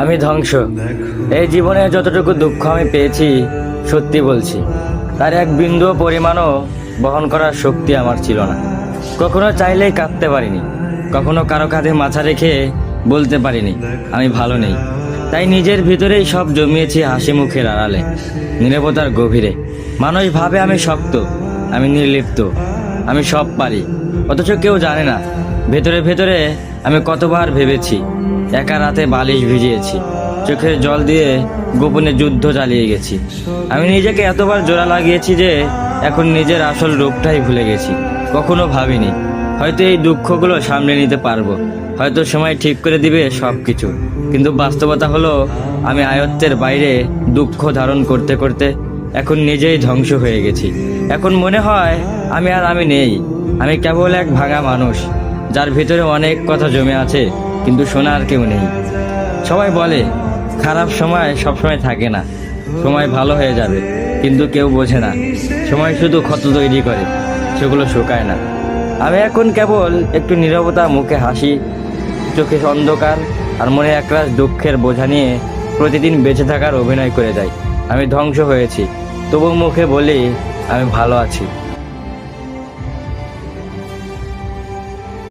আমি ধ্বংস। এই জীবনে যতটুকু দুঃখ আমি পেয়েছি, সত্যি বলছি, তার এক বিন্দু পরিমাণও বহন করার শক্তি আমার ছিল না। কখনো চাইলেই কাঁদতে পারিনি, কখনো কারো কাঁধে মাথা রেখে বলতে পারিনি আমি ভালো নেই। তাই নিজের ভিতরেই সব জমিয়েছি হাসি মুখের আড়ালে, নীরবতার গভীরে। মানুষ ভাবে আমি শক্ত, আমি নির্লিপ্ত, আমি সব পারি, অথচ কেউ জানে না ভেতরে ভেতরে আমি কতবার ভেবেছি। একা রাতে বালিশ ভিজিয়েছি, চোখের জল দিয়ে গোপনে যুদ্ধ চালিয়ে গেছি। আমি নিজেকে এতবার জোড়া লাগিয়েছি যে এখন নিজের আসল রূপটাই ভুলে গেছি। কখনো ভাবিনি হয়তো এই দুঃখগুলো সামনে নিতে পারবো, হয়তো সময় ঠিক করে দিবে সব কিছু। কিন্তু বাস্তবতা হলো আমি আয়ত্তের বাইরে দুঃখ ধারণ করতে করতে এখন নিজেই ধ্বংস হয়ে গেছি। এখন মনে হয় আমি নেই, আমি কেবল এক ভাঙা মানুষ, যার ভিতরে অনেক কথা জমে আছে কিন্তু শোনার কেউ নেই। সবাই বলে খারাপ সময় সবসময় থাকে না, সময় ভালো হয়ে যাবে, কিন্তু কেউ বোঝে না সময় শুধু ক্ষত তৈরি করে, সেগুলো শুকায় না। আমি এখন কেবল একটু নীরবতা, মুখে হাসি, চোখে অন্ধকার আর মনে একরাশ দুঃখের বোঝা নিয়ে প্রতিদিন বেঁচে থাকার অভিনয় করে যাই। আমি ধ্বংস হয়েছি, তবু মুখে বলি আমি ভালো আছি।